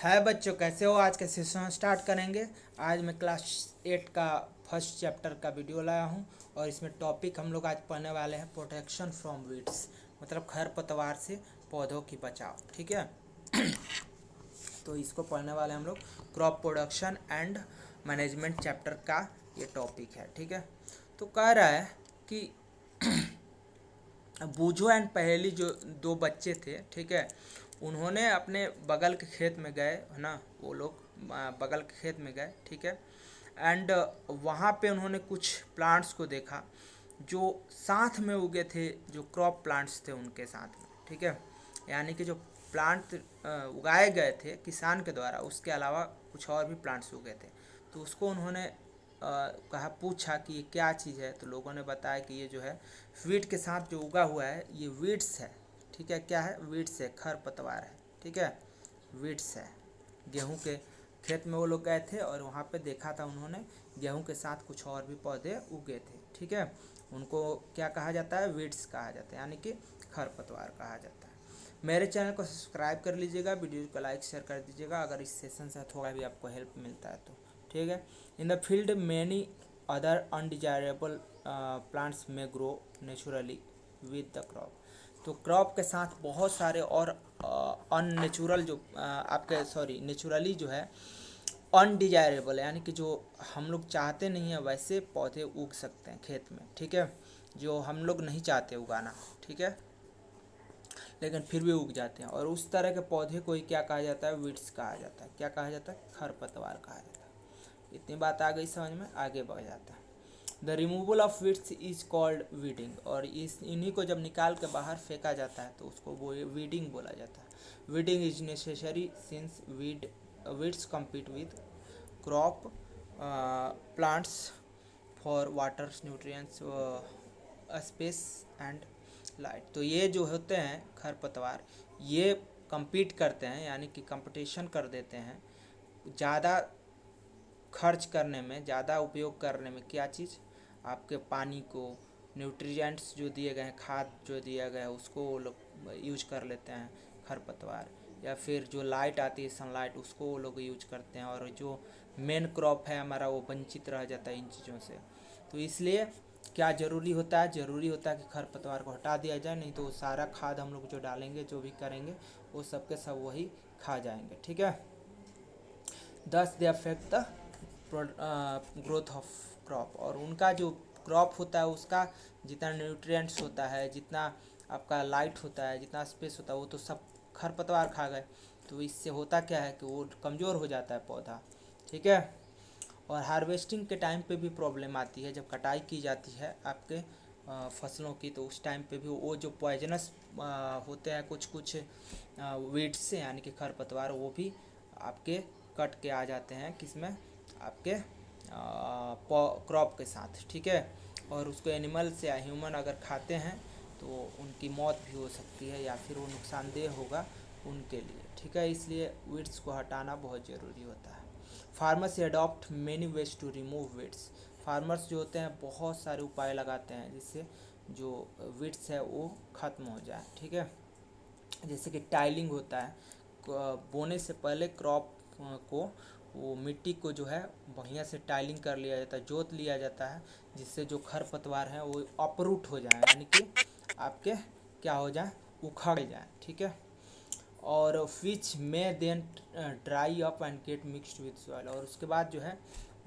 है बच्चों, कैसे हो? आज का सेशन स्टार्ट करेंगे। आज मैं क्लास 8 का फर्स्ट चैप्टर का वीडियो लाया हूं और इसमें टॉपिक हम लोग आज पढ़ने वाले हैं प्रोटेक्शन फ्रॉम वीड्स, मतलब खरपतवार से पौधों की बचाव। ठीक है, तो इसको पढ़ने वाले हम लोग crop production and management chapter का ये टॉपिक है। ठीक है, तो कह रहा है कि बूझो एंड पहेली जो दो बच्चे थे, ठीक है, उन्होंने अपने बगल के खेत में गए, है ना, वो लोग बगल के खेत में गए, ठीक है, एंड वहाँ पे उन्होंने कुछ प्लांट्स को देखा जो साथ में उगे थे, जो क्रॉप प्लांट्स थे उनके साथ में। ठीक है, यानी कि जो प्लांट उगाए गए थे किसान के द्वारा, उसके अलावा कुछ और भी प्लांट्स उगे थे। तो उसको उन्होंने कहा, पूछा कि ये क्या चीज़ है। तो लोगों ने बताया कि ये जो है वीट के साथ जो उगा हुआ है ये वीड्स है। ठीक है, क्या है? वीड्स है, खरपतवार है। ठीक है, वीड्स है। गेहूं के खेत में वो लोग गए थे और वहाँ पे देखा था उन्होंने, गेहूं के साथ कुछ और भी पौधे उगे थे। ठीक है, उनको क्या कहा जाता है? वीड्स कहा जाता है, यानी कि खरपतवार कहा जाता है। मेरे चैनल को सब्सक्राइब कर लीजिएगा, वीडियो को लाइक शेयर कर दीजिएगा अगर इस सेशन से थोड़ा भी आपको हेल्प मिलता है तो। ठीक है, in the field many other undesirable plants may grow naturally with the crop. तो क्रॉप के साथ बहुत सारे और अननेचुरल जो आपके नेचुरली जो है अनडिजायरेबल है, यानी कि जो हम लोग चाहते नहीं है वैसे पौधे उग सकते हैं खेत में। ठीक है, जो हम लोग नहीं चाहते उगाना, ठीक है, लेकिन फिर भी उग जाते हैं। और उस तरह के पौधे को ही क्या कहा जाता है? वीड्स कहा जाता है। क्या कहा जाता है? खरपतवार कहा जाता है। इतनी बात आ गई समझ में, आगे बढ़ जाता है। The removal of weeds is called weeding. और इन्हीं को जब निकाल के बाहर फेंका जाता है तो उसको वो वीडिंग बोला जाता है। Weeding is necessary since weeds compete with crop plants for water, nutrients, space and light. तो ये जो होते हैं खरपतवार, ये compete करते हैं, यानी कि कंपटीशन कर देते हैं ज़्यादा खर्च करने में, ज़्यादा उपयोग करने में। क्या चीज़? आपके पानी को, न्यूट्रिएंट्स जो दिए गए हैं, खाद जो दिया गया है, उसको वो लोग यूज कर लेते हैं खरपतवार। या फिर जो लाइट आती है, सनलाइट, उसको वो लोग यूज करते हैं। और जो मेन क्रॉप है हमारा, वो वंचित रह जाता है इन चीज़ों से। तो इसलिए क्या ज़रूरी होता है? ज़रूरी होता है कि खरपतवार को हटा दिया जाए, नहीं तो वो सारा खाद हम लोग जो डालेंगे, जो भी करेंगे, वो सब के सब वही खा जाएंगे। ठीक है, दस they affect the growth of crop. और उनका जो क्रॉप होता है उसका जितना न्यूट्रिएंट्स होता है, जितना आपका लाइट होता है, जितना स्पेस होता है, वो तो सब खरपतवार खा गए। तो इससे होता क्या है कि वो कमज़ोर हो जाता है पौधा। ठीक है, और हार्वेस्टिंग के टाइम पे भी प्रॉब्लम आती है। जब कटाई की जाती है आपके फसलों की, तो उस टाइम पे भी वो जो पॉइजनस होते हैं कुछ कुछ वीड्स से, यानी कि खरपतवार, वो भी आपके कट के आ जाते हैं, किसमें? आपके क्रॉप के साथ। ठीक है, और उसको एनिमल्स या ह्यूमन अगर खाते हैं तो उनकी मौत भी हो सकती है, या फिर वो नुकसानदेह होगा उनके लिए। ठीक है, इसलिए वीड्स को हटाना बहुत ज़रूरी होता है। Farmers adopt many ways to remove weeds. Farmers जो होते हैं बहुत सारे उपाय लगाते हैं जिससे जो वीड्स है वो ख़त्म हो जाए। ठीक है, जैसे कि टाइलिंग होता है, बोने से पहले क्रॉप को, वो मिट्टी को जो है बढ़िया से टाइलिंग कर लिया जाता है, जोत लिया जाता है, जिससे जो खरपतवार हैं वो अपरूट हो जाए, यानी कि आपके क्या हो जाए? उखड़ जाए। ठीक है, और विच में then dry up and get mixed with soil. और उसके बाद जो है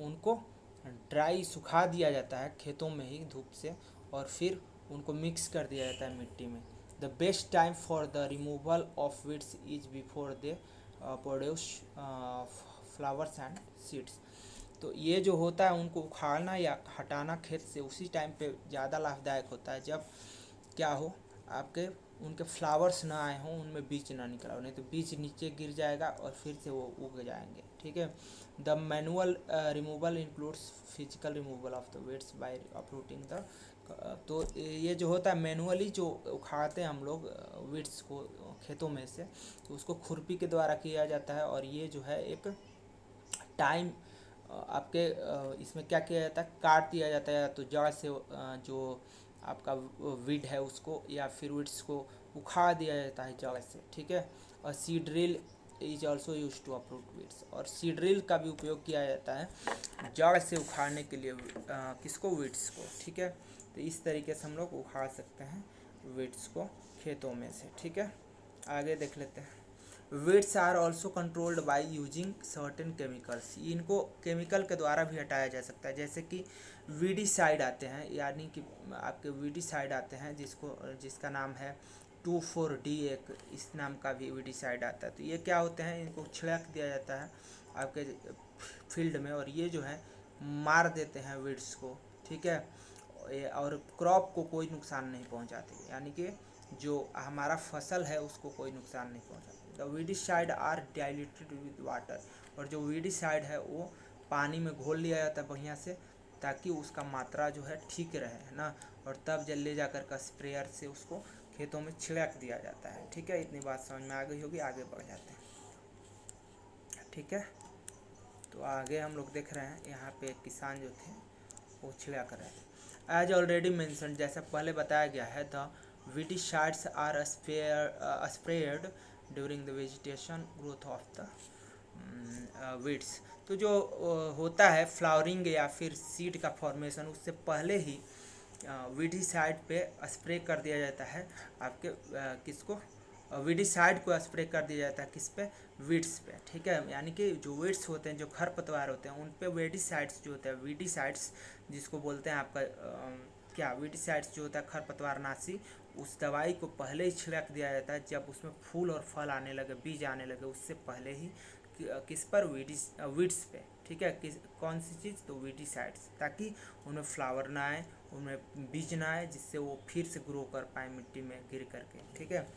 उनको ड्राई सुखा दिया जाता है खेतों में ही धूप से, और फिर उनको मिक्स कर दिया जाता है मिट्टी में। The best time for the removal of weeds is before they produce flowers and seeds. तो ये जो होता है उनको उखाड़ना या हटाना खेत से उसी टाइम पे ज़्यादा लाभदायक होता है, जब क्या हो? आपके उनके फ्लावर्स ना आए हों, उनमें बीज ना निकला हो, नहीं तो बीज नीचे गिर जाएगा और फिर से वो उग जाएंगे। ठीक है, the manual removal includes physical removal of the weeds by uprooting the. तो ये जो होता है मैनुअली, जो उखाड़ते हैं हम लोग वीड्स को खेतों में से, तो उसको खुरपी के द्वारा किया जाता है। और ये जो है एक टाइम आपके इसमें क्या किया जाता है? काट दिया जाता है, या तो जड़ से जो आपका वीड है उसको, या फिर वीड्स को उखाड़ दिया जाता है जड़ से। ठीक है, और seed drill is also use to uproot weeds. और सीड्रिल का भी उपयोग किया जाता है जड़ से उखाड़ने के लिए, किसको, वीड्स को, ठीक है। तो इस तरीके से हम लोग उखाड़ सकते हैं वीड्स को खेतों में से, ठीक है। आगे देख लेते हैं। Weeds are also controlled by using certain chemicals. इनको केमिकल के द्वारा भी हटाया जा सकता है, जैसे कि वीडीसाइड आते हैं, यानी कि आपके वीडीसाइड आते हैं जिसका नाम है 2,4-D, एक इस नाम का भी वीडीसाइड आता है। तो ये क्या होते हैं, इनको छिड़क दिया जाता है आपके फील्ड में, और ये जो है मार देते हैं वीड्स को, ठीक है। और क्रॉप को कोई नुकसान नहीं पहुंचाते, यानी कि जो हमारा फसल है उसको कोई नुकसान नहीं पहुंचाते। The weedicide are diluted with water. और जो वीडीसाइड है वो पानी में घोल लिया जाता है बढ़िया से, ताकि उसका मात्रा जो है ठीक रहे, है ना। और तब जल ले जाकर का स्प्रेयर से उसको खेतों में छिड़क दिया जाता है, ठीक है। इतनी बात समझ में आ गई होगी, आगे बढ़ जाते हैं, ठीक है। तो आगे हम लोग देख रहे हैं, यहाँ पे किसान जो थे वो छिड़क कर रहे थे। एज ऑलरेडी मेंशन, जैसा पहले बताया गया है, the weedicides are spread during the vegetation growth of the weeds. तो जो होता है फ्लावरिंग या फिर सीड का फॉर्मेशन, उससे पहले ही वीडीसाइड पे स्प्रे कर दिया जाता है आपके किसको, वीडीसाइड को स्प्रे कर दिया जाता है किस पे, वीड्स पे, ठीक है। यानी कि जो वीड्स होते हैं, जो खरपतवार होते हैं, उन पे वीडीसाइड्स जो होते हैं, वीडीसाइड्स जिसको बोलते हैं आपका क्या, वीडीसाइड्स जो होता है खरपतवारनाशी, उस दवाई को पहले ही छिड़क दिया जाता है जब उसमें फूल और फल आने लगे, बीज आने लगे, उससे पहले ही किस पर, वीड्स पे, ठीक है। कौन सी चीज़, तो वीडीसाइड्स, ताकि उनमें फ्लावर ना आए, उनमें बीज ना आए, जिससे वो फिर से ग्रो कर पाए मिट्टी में गिर करके, ठीक है।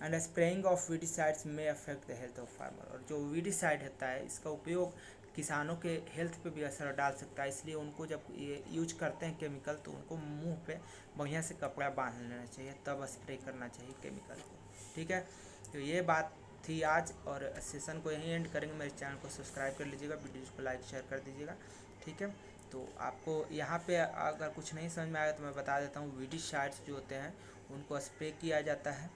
एंड स्प्रेइंग ऑफ वीडीसाइड्स में affect the health of farmer. और जो वीडीसाइड होता है, इसका उपयोग किसानों के हेल्थ पे भी असर डाल सकता है, इसलिए उनको जब ये यूज करते हैं केमिकल, तो उनको मुंह पे बढ़िया से कपड़ा बांध लेना चाहिए, तब स्प्रे करना चाहिए केमिकल को, ठीक है। तो ये बात थी आज, और सेशन को यहीं एंड करेंगे। मेरे चैनल को सब्सक्राइब कर लीजिएगा, वीडियोज़ को लाइक शेयर कर दीजिएगा, ठीक है। तो आपको यहाँ पे अगर कुछ नहीं समझ में आया तो मैं बता देता हूँ, वीडीसाइड्स जो होते हैं उनको स्प्रे किया जाता है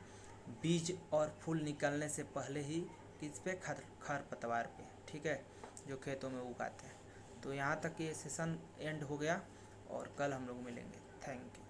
बीज और फूल निकलने से पहले ही, किस पे, खरपतवार पे, ठीक है, जो खेतों में उगाते हैं। तो यहाँ तक ये सेशन एंड हो गया, और कल हम लोग मिलेंगे। Thank you.